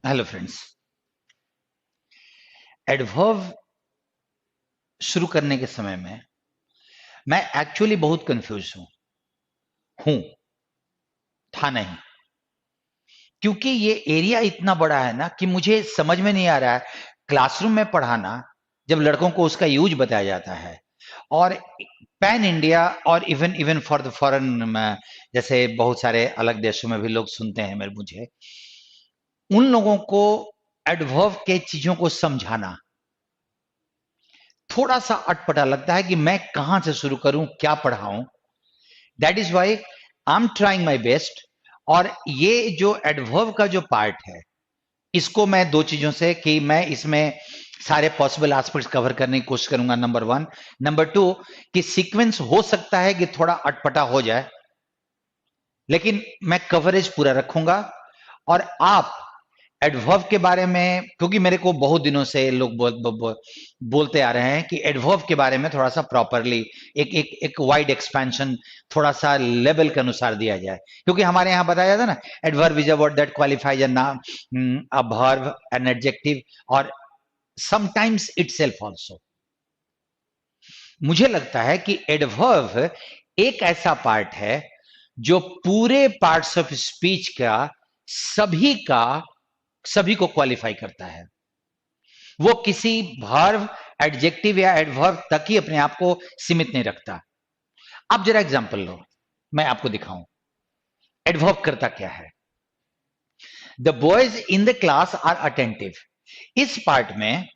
Hello friends. Adverb शुरू करने के समय में मैं एक्चुअली बहुत कंफ्यूज हूं था नहीं, क्योंकि ये एरिया इतना बड़ा है ना कि मुझे समझ में नहीं आ रहा है। क्लासरूम में पढ़ाना, जब लड़कों को उसका यूज बताया जाता है, और पैन इंडिया और even even for the foreign, जैसे बहुत सारे अलग देशों में भी लोग सुनते हैं मेरे मुझे, उन लोगों को एडवर्ब के चीजों को समझाना थोड़ा सा अटपटा लगता है कि मैं कहां से शुरू करूं, क्या पढ़ाऊं। That is why I am trying my best. और ये जो एडवर्ब का जो पार्ट है, इसको मैं दो चीजों से कि मैं इसमें सारे पॉसिबल एस्पेक्ट्स कवर करने की कोशिश करूंगा, नंबर वन। नंबर टू, कि सीक्वेंस हो सकता है कि थोड़ा अटपटा हो जाए, लेकिन मैं कवरेज पूरा रखूंगा। और आप एडवर्ब के बारे में, क्योंकि मेरे को बहुत दिनों से लोग बोलते आ रहे हैं कि एडवर्ब के बारे में थोड़ा सा प्रॉपरली एक एक एक वाइड एक्सपेंशन थोड़ा सा लेवल के अनुसार दिया जाए, क्योंकि हमारे यहाँ बताया जाता है ना, adverb is a word that qualifies a noun, a verb, an adjective, और समटाइम्स इटसेल्फ आल्सो। मुझे लगता है कि एडवर्ब एक ऐसा पार्ट है जो पूरे पार्ट्स ऑफ स्पीच का सभी को क्वालिफाई करता है। वो किसी वर्ब, एडजेक्टिव या एडवर्ब तक ही अपने आप को सीमित नहीं रखता। आप जरा एग्जांपल लो, मैं आपको दिखाऊं एडवर्ब करता क्या है। The boys in the class are attentive. इस पार्ट में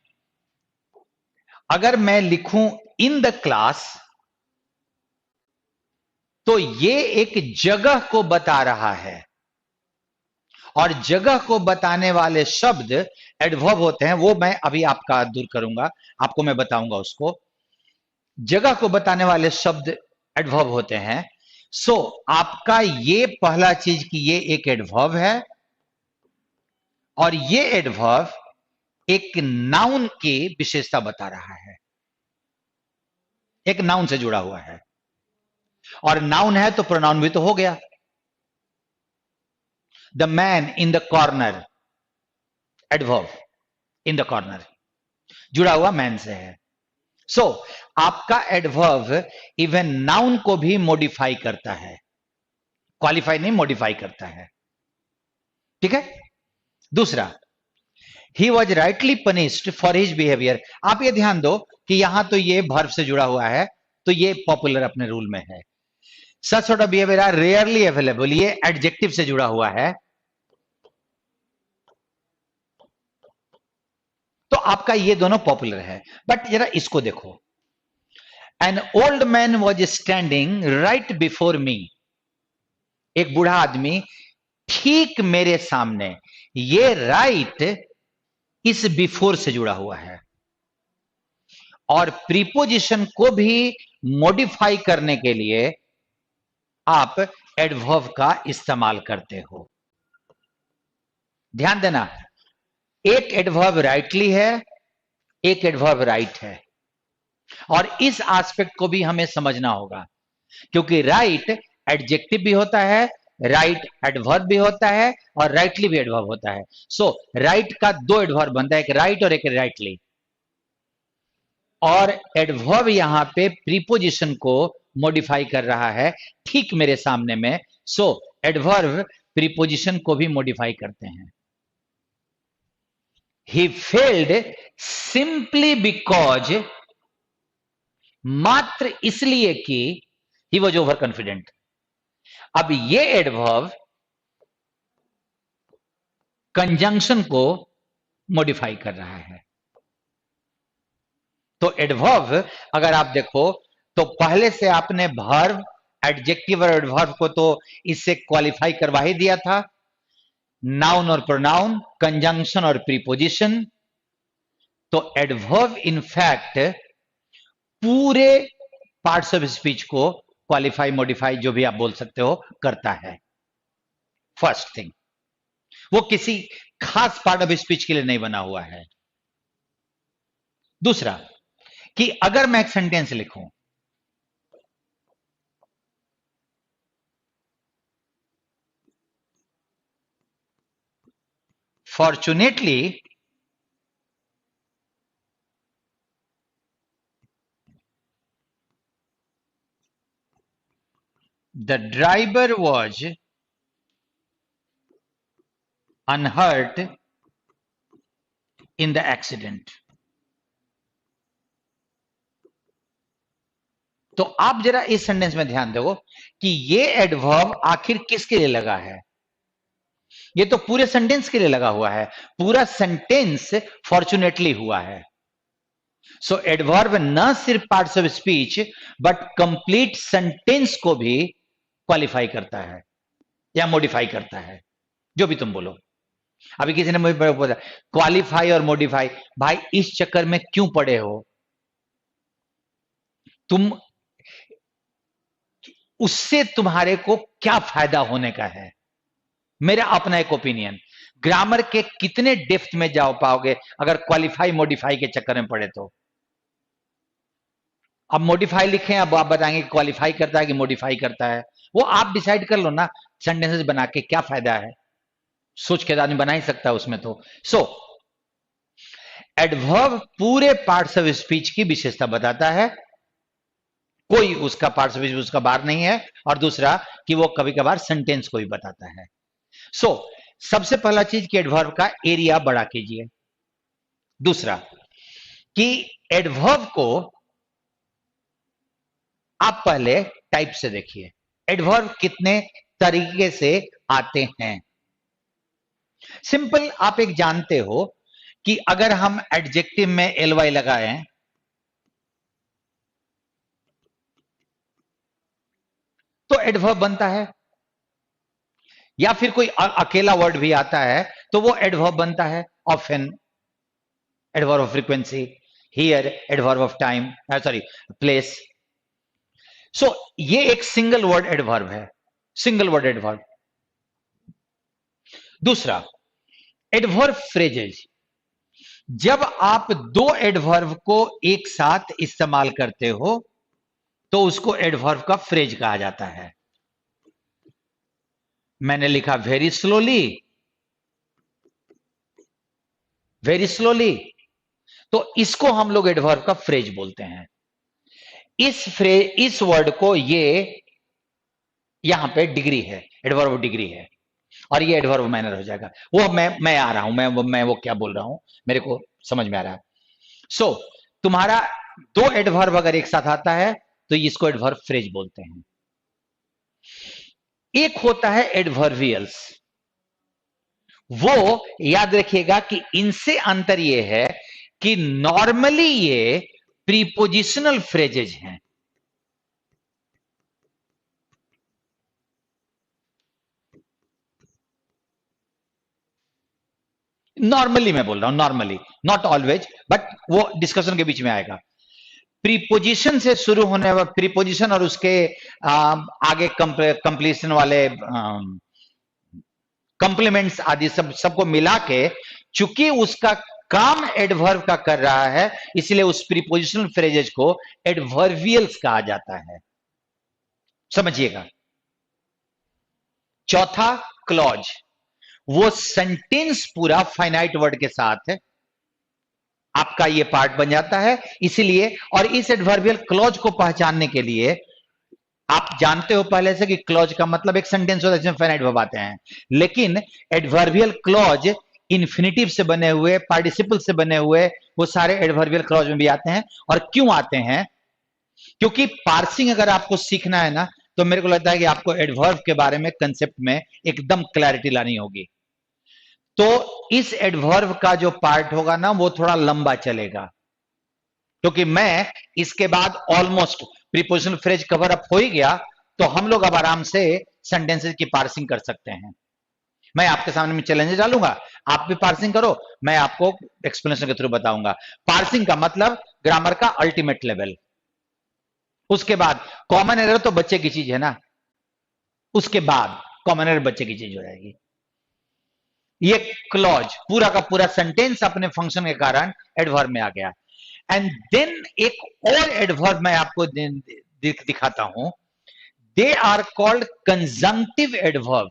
अगर मैं लिखूं इन द क्लास, तो ये एक जगह को बता रहा है, और जगह को बताने वाले शब्द एडवर्ब होते हैं। वो मैं अभी आपका दूर करूंगा, आपको मैं बताऊंगा उसको। जगह को बताने वाले शब्द एडवर्ब होते हैं। सो आपका ये पहला चीज कि ये एक एडवर्ब है, और ये एडवर्ब एक नाउन की विशेषता बता रहा है, एक नाउन से जुड़ा हुआ है। और नाउन है तो प्रोनाउन भी तो हो गया। The man in the corner, adverb in the corner जुड़ा हुआ मैन से है। सो आपका एडवर्ब इवन नाउन को भी मॉडिफाई करता है, क्वालिफाई नहीं, मॉडिफाई करता है। ठीक है। दूसरा, he was rightly punished for his behaviour. आप ये ध्यान दो कि यहां तो ये वर्ब से जुड़ा हुआ है, तो ये पॉपुलर अपने रूल में है। Such sort of behaviour are rarely available, ये एडजेक्टिव से जुड़ा हुआ है। तो आपका ये दोनों पॉपुलर है। बट जरा इसको देखो, an old man was standing right before me. एक बूढ़ा आदमी ठीक मेरे सामने। ये राइट इस बिफोर से जुड़ा हुआ है, और प्रीपोजिशन को भी मॉडिफाई करने के लिए आप एडवर्ब का इस्तेमाल करते हो। ध्यान देना, एक एडवर्ब राइटली है, एक एडवर्ब राइट है, और इस एस्पेक्ट को भी हमें समझना होगा, क्योंकि राइट एडजेक्टिव भी होता है, राइट एडवर्ब भी होता है, और राइटली भी एडवर्ब होता है। सो राइट का दो एडवर्ब बनता है, एक राइट और एक राइटली। और एडवर्ब यहां पे प्रीपोजिशन को मॉडिफाई कर रहा है ठीक मेरे सामने में। सो एडवर्ब प्रीपोजिशन को भी मॉडिफाई करते हैं। ही फेल्ड सिंपली बिकॉज, मात्र इसलिए कि ही वॉज ओवर कॉन्फिडेंट। अब ये एडवर्ब कंजंक्शन को मॉडिफाई कर रहा है। तो एडवर्ब अगर आप देखो, तो पहले से आपने वर्ब, एडजेक्टिव और एडवर्ब को तो इससे क्वालिफाई करवा ही दिया था। नाउन और प्रोनाउन, कंजंक्शन और प्रीपोजिशन। तो एडवर्ब इनफैक्ट पूरे पार्ट्स ऑफ स्पीच को क्वालिफाई, मॉडिफाई, जो भी आप बोल सकते हो, करता है। फर्स्ट थिंग, वो किसी खास पार्ट ऑफ स्पीच के लिए नहीं बना हुआ है। दूसरा, कि अगर मैं एक सेंटेंस लिखूं, fortunately the driver was unhurt in the accident. तो आप जरा इस सेंटेंस में ध्यान दो कि ये एडवर्ब आखिर किसके लिए लगा है। ये तो पूरे सेंटेंस के लिए लगा हुआ है, पूरा सेंटेंस फॉर्चुनेटली हुआ है। सो एडवर्ब न सिर्फ parts of speech but complete sentence को भी क्वालिफाई करता है या मॉडिफाई करता है, जो भी तुम बोलो। अभी किसी ने मुझे बोला क्वालिफाई और मॉडिफाई, भाई इस चक्कर में क्यों पड़े हो तुम? उससे तुम्हारे को क्या फायदा होने का है? मेरा अपना एक ओपिनियन, ग्रामर के कितने डेप्थ में जा पाओगे अगर क्वालिफाई मॉडिफाई के चक्कर में पड़े तो? अब मॉडिफाई लिखें, अब आप बताएंगे क्वालिफाई करता है कि मॉडिफाई करता है, वो आप डिसाइड कर लो ना। सेंटेंसेस बना के क्या फायदा है? सोच के आदमी बना ही सकता है उसमें तो। सो एडवर्ब पूरे पार्ट्स ऑफ स्पीच की विशेषता बताता है, कोई उसका पार्ट्स ऑफ स्पीच उसका बाहर नहीं है, और दूसरा कि वो कभी कभार सेंटेंस को भी बताता है। सो सबसे पहला चीज कि एडवर्ब का एरिया बड़ा कीजिए। दूसरा कि एडवर्ब को आप पहले टाइप से देखिए, एडवर्ब कितने तरीके से आते हैं। सिंपल, आप एक जानते हो कि अगर हम एडजेक्टिव में एल वाई लगाएं तो एडवर्ब बनता है, या फिर कोई अकेला वर्ड भी आता है तो वो एडवर्ब बनता है। Often, adverb of frequency, here adverb of time, sorry place. So ये एक सिंगल वर्ड एडवर्ब है, सिंगल वर्ड एडवर्ब। दूसरा, एडवर्ब फ्रेजेज, जब आप दो एडवर्ब को एक साथ इस्तेमाल करते हो तो उसको एडवर्ब का फ्रेज कहा जाता है। मैंने लिखा वेरी स्लोली, वेरी स्लोली, तो इसको हम लोग एडवर्ब का फ्रेज बोलते हैं। इस वर्ड को ये यहां पे डिग्री है, एडवर्ब डिग्री है, और ये एडवर्ब मैनर हो जाएगा। वो मैं आ रहा हूं, मैं वो क्या बोल रहा हूं मेरे को समझ में आ रहा है। सो तुम्हारा दो एडवर्ब अगर एक साथ आता है तो इसको एडवर्ब फ्रेज बोलते हैं। एक होता है एडवर्बियल्स, वो याद रखिएगा कि इनसे अंतर ये है कि नॉर्मली ये प्रीपोजिशनल फ्रेजेज हैं। नॉर्मली मैं बोल रहा हूं, नॉर्मली, नॉट ऑलवेज, बट वो डिस्कशन के बीच में आएगा। प्रीपोजिशन से शुरू होने वाला प्रीपोजिशन और उसके आगे कंप्लीशन वाले कंप्लीमेंट्स आदि सबको मिला के, चूंकि उसका काम एडवर्ब का कर रहा है, इसलिए उस प्रीपोजिशनल फ्रेजेज को एडवर्बियल्स कहा जाता है। समझिएगा। चौथा, क्लॉज, वो सेंटेंस पूरा फाइनाइट वर्ड के साथ आपका ये पार्ट बन जाता है, इसीलिए। और इस एडवर्बियल क्लॉज को पहचानने के लिए आप जानते हो पहले से कि क्लॉज का मतलब एक सेंटेंस होता है जिसमें फाइनाइट वर्ब आते हैं, लेकिन एडवर्बियल क्लॉज इन्फिनिटिव से बने हुए, पार्टिसिपल से बने हुए, वो सारे एडवर्बियल क्लॉज में भी आते हैं। और क्यों आते हैं? क्योंकि पार्सिंग अगर आपको सीखना है ना, तो मेरे को लगता है कि आपको एडवर्ब के बारे में, कंसेप्ट में एकदम क्लैरिटी लानी होगी। तो इस एडवर्ब का जो पार्ट होगा ना, वो थोड़ा लंबा चलेगा, क्योंकि मैं इसके बाद almost prepositional phrase cover up हो ही गया, तो हम लोग अब आराम से सेंटेंसेस की पार्सिंग कर सकते हैं। मैं आपके सामने में चैलेंज डालूंगा, आप भी पार्सिंग करो, मैं आपको एक्सप्लेनेशन के थ्रू बताऊंगा। पार्सिंग का मतलब ग्रामर का अल्टीमेट लेवल। उसके बाद कॉमन एरर तो बच्चे की चीज है ना, उसके बाद कॉमन एरर बच्चे की चीज हो जाएगी। ये क्लॉज पूरा का पूरा सेंटेंस अपने फंक्शन के कारण एडवर्ब में आ गया। एंड देन एक और एडवर्ब मैं आपको दिखाता हूं, they are called conjunctive adverb.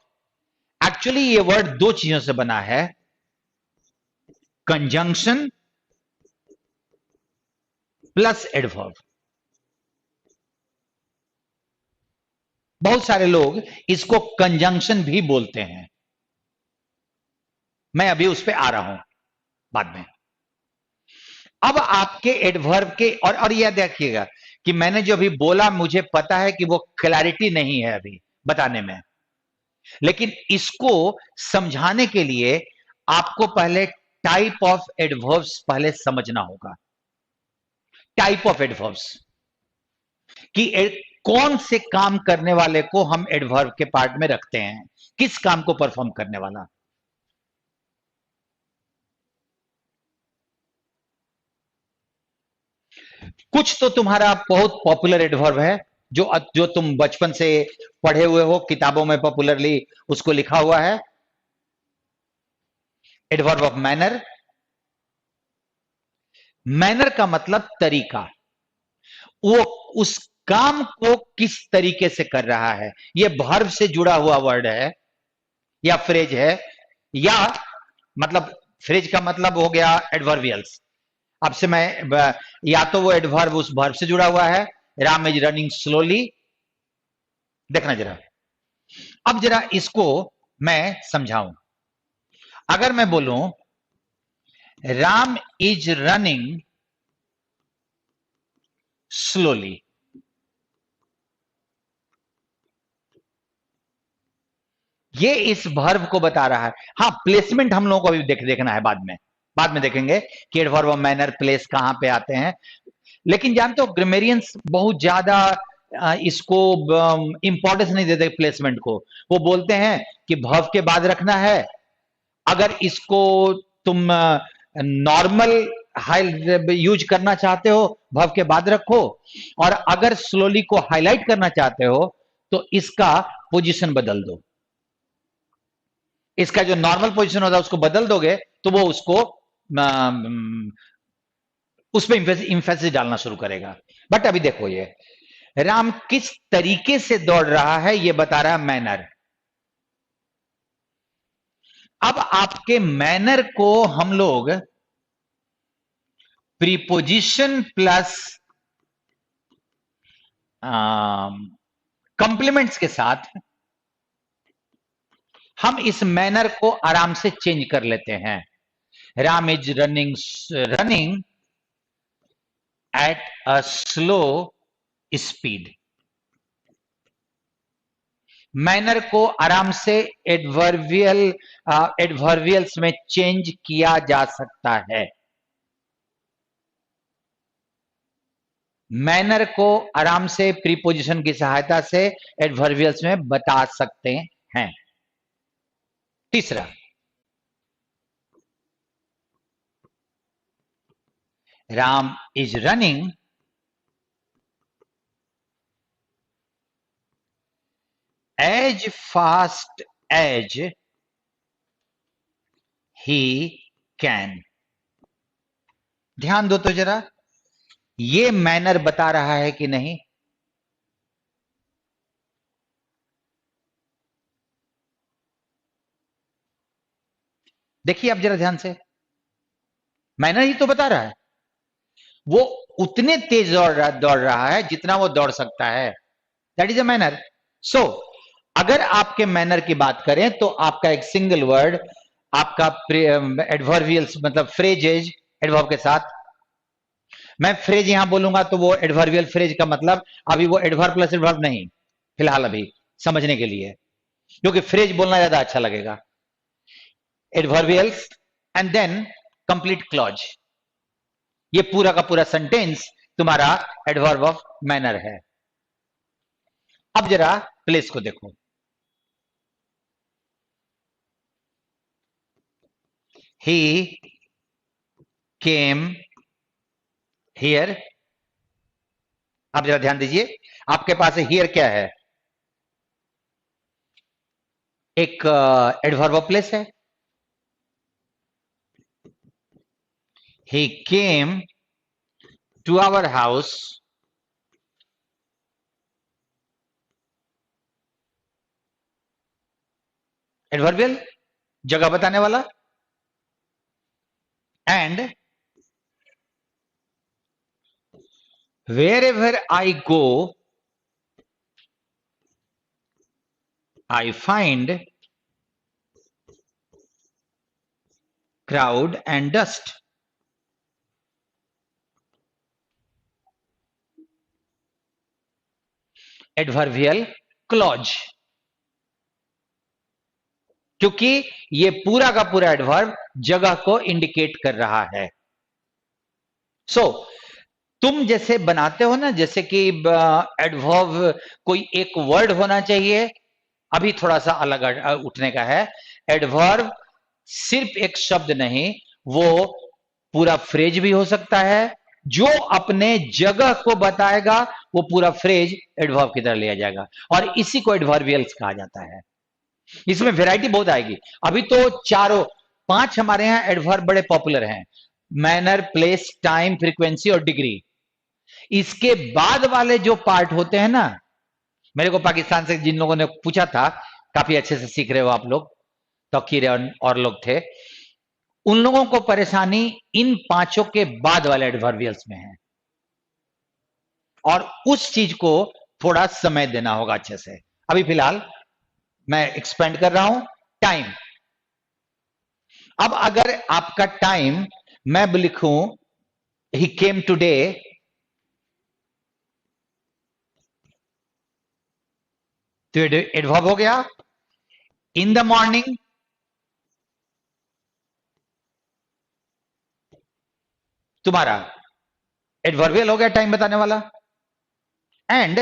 Actually ये वर्ड दो चीजों से बना है, कंजंक्शन प्लस एडवर्ब। बहुत सारे लोग इसको कंजंक्शन भी बोलते हैं, मैं अभी उस पर आ रहा हूं बाद में। अब आपके एडवर्ब के और यह देखिएगा कि मैंने जो अभी बोला मुझे पता है कि वो क्लैरिटी नहीं है अभी बताने में, लेकिन इसको समझाने के लिए आपको पहले टाइप ऑफ एडवर्ब्स पहले समझना होगा। टाइप ऑफ एडवर्ब्स कि कौन से काम करने वाले को हम एडवर्ब के पार्ट में रखते हैं, किस काम को परफॉर्म करने वाला। कुछ तो तुम्हारा बहुत पॉपुलर एडवर्ब है जो जो तुम बचपन से पढ़े हुए हो, किताबों में पॉपुलरली उसको लिखा हुआ है, एडवर्ब ऑफ मैनर। मैनर का मतलब तरीका, वो उस काम को किस तरीके से कर रहा है, ये वर्ब से जुड़ा हुआ वर्ड है या फ्रेज है, या मतलब फ्रेज का मतलब हो गया एडवर्बियल्स। अब से मैं या तो वो एडवर्ब उस वर्ब से जुड़ा हुआ है, राम इज रनिंग स्लोली, देखना जरा। अब जरा इसको मैं समझाऊं। अगर मैं बोलूं राम इज रनिंग स्लोली, ये इस वर्ब को बता रहा है। हाँ, प्लेसमेंट हम लोगों को अभी देखना है, बाद में देखेंगे कि एडवर्ब ऑफ मैनर प्लेस कहां पे आते हैं। लेकिन जानते हो ग्रामेरियंस बहुत ज्यादा इसको इंपॉर्टेंस नहीं देते प्लेसमेंट को। वो बोलते हैं कि वर्ब के बाद रखना है, अगर इसको तुम नॉर्मल हाई यूज करना चाहते हो वर्ब के बाद रखो, और अगर स्लोली को हाईलाइट करना चाहते हो तो इसका पोजीशन बदल दो। इसका जो नॉर्मल पोजीशन होता है उसको बदल दोगे तो वो उसको उस पर इंफेसिस डालना शुरू करेगा। बट अभी देखो, ये राम किस तरीके से दौड़ रहा है ये बता रहा है मैनर। अब आपके मैनर को हम लोग प्रीपोजिशन प्लस कंप्लीमेंट्स के साथ हम इस मैनर को आराम से चेंज कर लेते हैं। Ram is running at a slow speed. Manner को आराम से एडवर्बियल्स में चेंज किया जा सकता है। मैनर को आराम से प्रीपोजिशन की सहायता से एडवर्बियल्स में बता सकते हैं। तीसरा, Ram is running as fast as he can. ध्यान दो तो जरा, ये मैनर बता रहा है कि नहीं। देखिए अब जरा ध्यान से, मैनर ही तो बता रहा है। वो उतने तेज दौड़ रहा है जितना वो दौड़ सकता है, दैट इज अ मैनर। सो अगर आपके मैनर की बात करें तो आपका एक सिंगल वर्ड, आपका एडवर्बियल्स मतलब फ्रेजेज एडवर्ब के साथ। मैं फ्रेज यहां बोलूंगा तो वो एडवर्बियल फ्रेज का मतलब, अभी वो एडवर्ब प्लस एडवर्ब नहीं, फिलहाल अभी समझने के लिए, क्योंकि फ्रेज बोलना ज्यादा अच्छा लगेगा। Adverbials and then complete clause, ये पूरा का पूरा सेंटेंस तुम्हारा एडवर्ब ऑफ मैनर है। अब जरा प्लेस को देखो। ही केम हियर। अब जरा ध्यान दीजिए, आपके पास हियर क्या है, एक एडवर्ब ऑफ प्लेस है। He came to our house adverbial, जगह बताने वाला, and wherever I go, I find crowd and dust. Adverbial clause, क्योंकि ये पूरा का पूरा एडवर्ब जगह को इंडिकेट कर रहा है. सो तुम जैसे बनाते हो ना, जैसे कि एडवर्ब कोई एक वर्ड होना चाहिए, अभी थोड़ा सा अलग उठने का है. एडवर्ब सिर्फ एक शब्द नहीं, वो पूरा फ्रेज भी हो सकता है. जो अपने जगह को बताएगा वो पूरा फ्रेज एडवर्ब की तरह लिया जाएगा, और इसी को एडवर्बियल्स कहा जाता है. इसमें वैरायटी बहुत आएगी. अभी तो चारों 5 हमारे यहां एडवर्ब बड़े पॉपुलर हैं: मैनर, प्लेस, टाइम, फ्रीक्वेंसी और डिग्री. इसके बाद वाले जो पार्ट होते हैं ना, मेरे को पाकिस्तान से जिन लोगों ने पूछा था, काफी अच्छे से सीख रहे हो आप लोग, तौकीर और लोग थे, उन लोगों को परेशानी इन 5 के बाद वाले एडवर्बियल्स में है, और उस चीज को थोड़ा समय देना होगा अच्छे से. अभी फिलहाल मैं एक्सपेंड कर रहा हूं टाइम. अब अगर आपका टाइम मैं लिखूं ही केम टुडे, तो एडवर्ब हो गया. इन द मॉर्निंग, तुम्हारा एडवर्बियल हो गया टाइम बताने वाला. एंड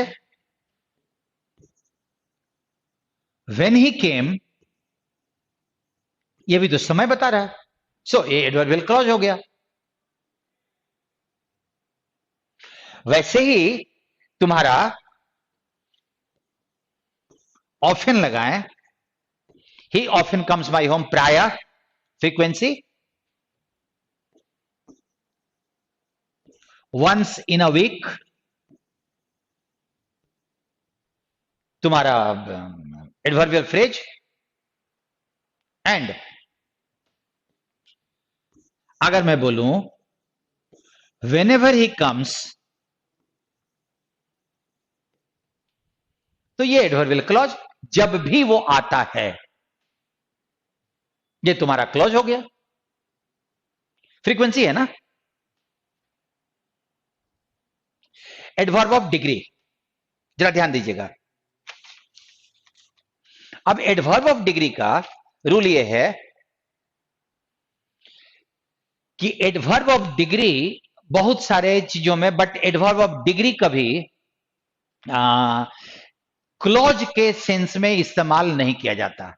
व्हेन ही केम, ये भी तो समय बता रहा है, सो ये एडवर्बियल क्लॉज हो गया. वैसे ही तुम्हारा ऑफन लगाएं, he often comes my home, प्राय, frequency once in a week, तुम्हारा एडवर्बियल फ्रेज. एंड अगर मैं बोलूं व्हेनेवर ही कम्स, तो ये एडवर्बियल क्लॉज, जब भी वो आता है, ये तुम्हारा क्लॉज हो गया. फ्रीक्वेंसी है ना. एडवर्ब ऑफ डिग्री, जरा ध्यान दीजिएगा. अब एडवर्ब ऑफ डिग्री का रूल ये है कि एडवर्ब ऑफ डिग्री बहुत सारे चीजों में, बट एडवर्ब ऑफ डिग्री कभी क्लॉज के सेंस में इस्तेमाल नहीं किया जाता.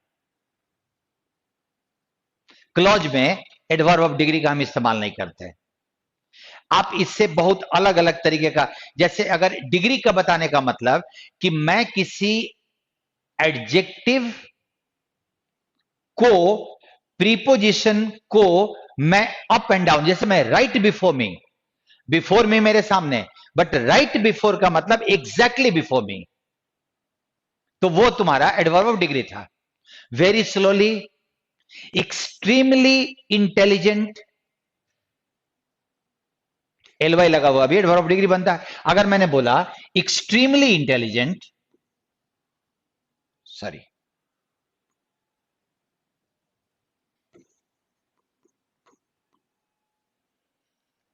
क्लॉज में एडवर्ब ऑफ डिग्री का हम इस्तेमाल नहीं करते. आप इससे बहुत अलग अलग तरीके का, जैसे अगर डिग्री का बताने का मतलब कि मैं किसी एडजेक्टिव को, प्रीपोजिशन को मैं अप एंड डाउन, जैसे मैं राइट बिफोर मी मेरे सामने, बट राइट बिफोर का मतलब एग्जैक्टली बिफोर मी, तो वो तुम्हारा एडवर्ब ऑफ डिग्री था. वेरी स्लोली, एक्सट्रीमली इंटेलिजेंट, एलवाई लगा हुआ भी एडवर्ब ऑफ डिग्री बनता है. अगर मैंने बोला extremely intelligent, sorry,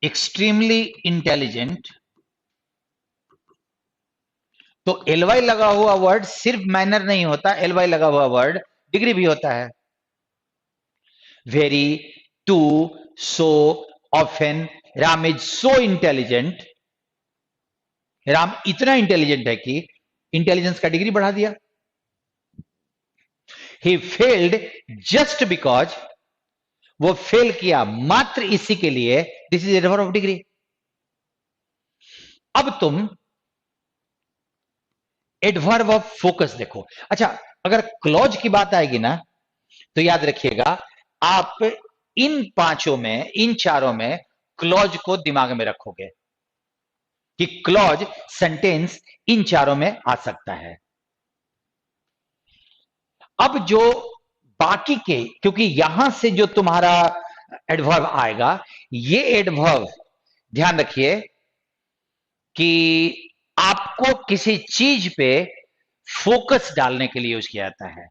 extremely intelligent, तो एलवाई लगा हुआ वर्ड सिर्फ मैनर नहीं होता, एलवाई लगा हुआ वर्ड डिग्री भी होता है. Very, too, so, often, Ram is so intelligent, Ram इतना इंटेलिजेंट है कि इंटेलिजेंस का डिग्री बढ़ा दिया. ही फेल्ड जस्ट बिकॉज, वो फेल किया मात्र इसी के लिए, this is adverb of degree. अब तुम एडवर्ब ऑफ फोकस देखो. अच्छा, अगर क्लॉज की बात आएगी ना, तो याद रखिएगा, आप इन 5 में, इन 4 में क्लॉज को दिमाग में रखोगे कि क्लॉज सेंटेंस इन 4 में आ सकता है. अब जो बाकी के, क्योंकि यहां से जो तुम्हारा एडवर्ब आएगा। ये एडवर्ब ध्यान रखिए कि आपको किसी चीज पे फोकस डालने के लिए यूज किया जाता है।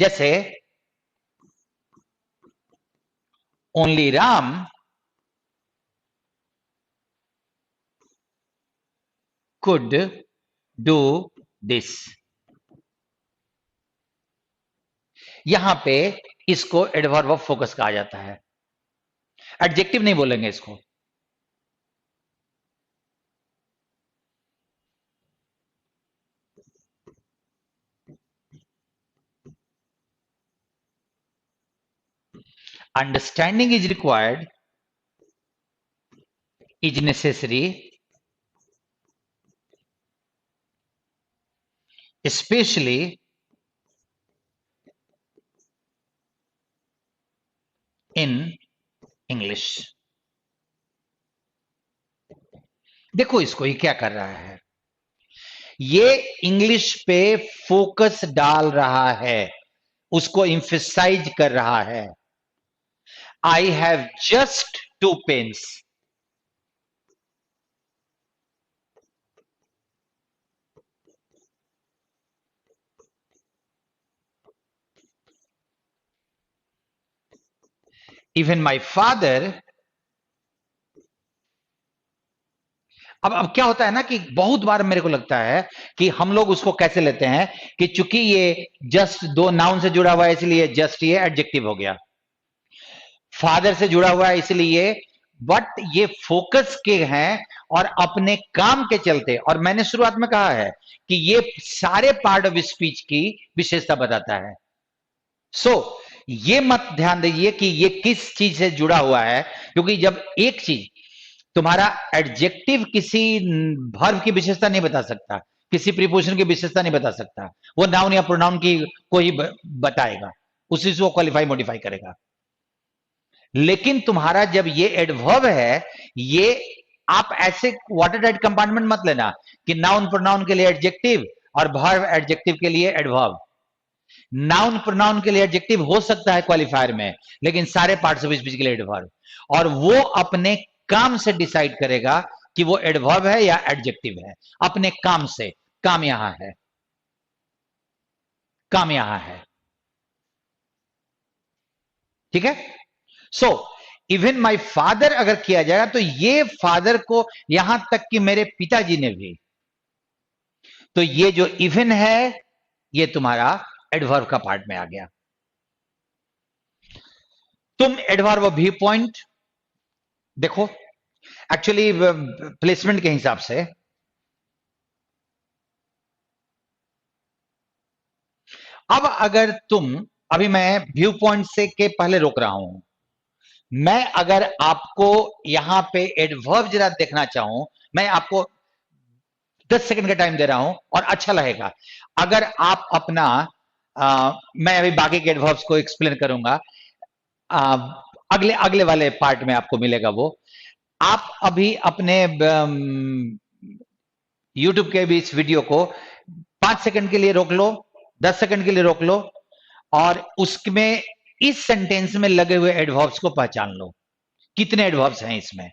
जैसे only Ram could do this. यहां पे इसको एडवर्ब ऑफ फोकस कहा जाता है, एडजेक्टिव नहीं बोलेंगे इसको। Understanding is required, is necessary, especially in English। देखो इसको ये क्या कर रहा है, ये इंग्लिश पे फोकस डाल रहा है, उसको इंफेसाइज कर रहा है। I have just 2 pens. Even my father. अब क्या होता है ना कि बहुत बार मेरे को लगता है कि हम लोग उसको कैसे लेते हैं कि चूंकि ये जस्ट 2 नाउन से जुड़ा हुआ है इसलिए जस्ट ये एडजेक्टिव हो गया, फादर से जुड़ा हुआ है इसलिए, बट ये फोकस के हैं और अपने काम के चलते। और मैंने शुरुआत में कहा है कि ये सारे पार्ट ऑफ स्पीच की विशेषता बताता है। सो ये मत ध्यान दीजिए कि ये किस चीज से जुड़ा हुआ है, क्योंकि जब एक चीज तुम्हारा एडजेक्टिव किसी वर्ब की विशेषता नहीं बता सकता, किसी प्रीपोजिशन की विशेषता नहीं बता सकता, वो नाउन या प्रोनाउन की को ही बताएगा, उसी से वो क्वालिफाई मॉडिफाई करेगा। लेकिन तुम्हारा जब ये एडवर्ब है, ये आप ऐसे वाटर टाइट कंपार्टमेंट मत लेना कि नाउन प्रोनाउन के लिए एडजेक्टिव और वर्ब एडजेक्टिव के लिए एडवर्ब। नाउन प्रोनाउन के लिए एडजेक्टिव हो सकता है क्वालिफायर में, लेकिन सारे पार्ट्स ऑफ स्पीच के लिए एडवर्ब, और वो अपने काम से डिसाइड करेगा कि वो एडवर्ब है या एडजेक्टिव है, अपने काम से। काम यहां है, काम यहां है, ठीक है। सो इवन माई फादर अगर किया जाएगा तो ये फादर को, यहां तक कि मेरे पिताजी ने भी, तो ये जो इवन है ये तुम्हारा एडवर्ब का पार्ट में आ गया। तुम एडवर्ब ऑफ व्यू पॉइंट देखो, एक्चुअली प्लेसमेंट के हिसाब से अब अगर तुम, अभी मैं व्यू पॉइंट से के पहले रोक रहा हूं, मैं अगर आपको यहां पे एडवर्ब जरा देखना चाहूं, मैं आपको 10 सेकंड का टाइम दे रहा हूं और अच्छा लगेगा अगर आप अपना मैं अभी बाकी के एडवर्ब्स को एक्सप्लेन करूंगा, अगले अगले वाले पार्ट में आपको मिलेगा वो। आप अभी अपने यूट्यूब के भी इस वीडियो को 5 सेकंड के लिए रोक लो, 10 सेकंड के लिए रोक लो, और उसमें इस सेंटेंस में लगे हुए एडवर्ब्स को पहचान लो, कितने एडवर्ब्स हैं इसमें।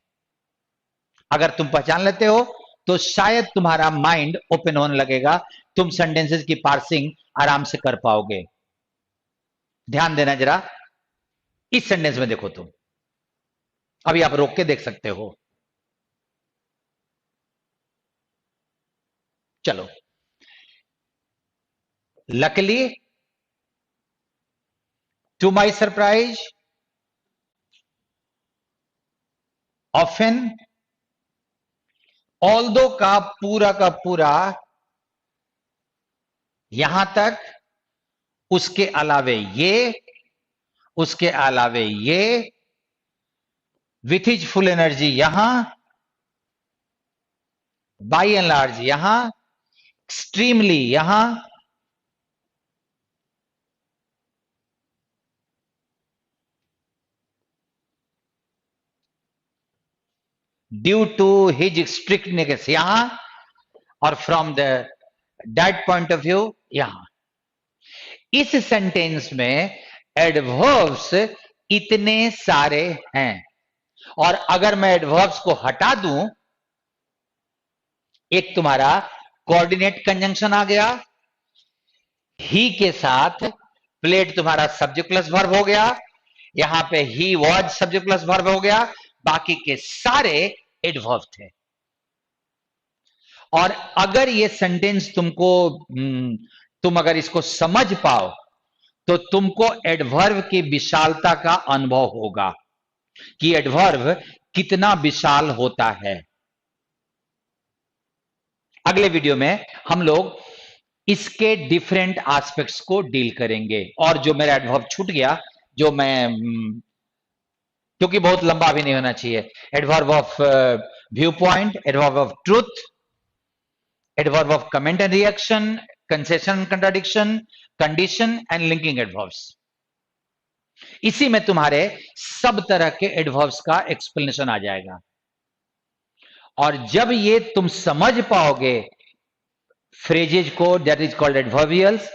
अगर तुम पहचान लेते हो तो शायद तुम्हारा माइंड ओपन होने लगेगा, तुम सेंटेंसेस की पार्सिंग आराम से कर पाओगे। ध्यान देना जरा, इस सेंटेंस में देखो तुम, अभी आप रोक के देख सकते हो। चलो, luckily, to my surprise, often, although का पूरा यहां तक, उसके अलावे ये, उसके अलावे ये, विथ हिज फुल एनर्जी यहां, बाई एंड लार्ज यहां, एक्सट्रीमली यहां, ड्यू टू हिज स्ट्रिक्टनेस यहां, और from the that point of view यहां। इस सेंटेंस में एडवर्ब्स इतने सारे हैं। और अगर मैं एडवर्ब्स को हटा दूं, एक तुम्हारा कोऑर्डिनेट कंजंक्शन आ गया, ही के साथ प्लेड तुम्हारा सब्जेक्ट प्लस वर्ब हो गया, यहां पे he was subject plus verb हो गया, बाकी के सारे एडवर्ब थे। और अगर ये सेंटेंस तुमको तुम अगर इसको समझ पाओ तो तुमको एडवर्ब की विशालता का अनुभव होगा कि एडवर्ब कितना विशाल होता है। अगले वीडियो में हम लोग इसके डिफरेंट एस्पेक्ट्स को डील करेंगे। और जो मेरा एडवर्ब छूट गया, जो मैं क्योंकि बहुत लंबा भी नहीं होना चाहिए, adverb of view point, adverb of truth, adverb of comment and reaction, concession and contradiction, condition and linking adverbs. इसी में तुम्हारे सब तरह के एडवर्ब्स का एक्सप्लेनेशन आ जाएगा। और जब ये तुम समझ पाओगे फ्रेजेज को, दैट इज कॉल्ड एडवर्बियल्स,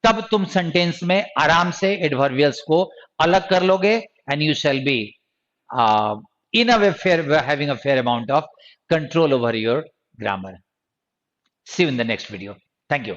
तब तुम सेंटेंस में आराम से एडवर्बियल्स को अलग कर लोगे and you shall be in a way having a fair amount of control over your grammar. See you in the next video. Thank you.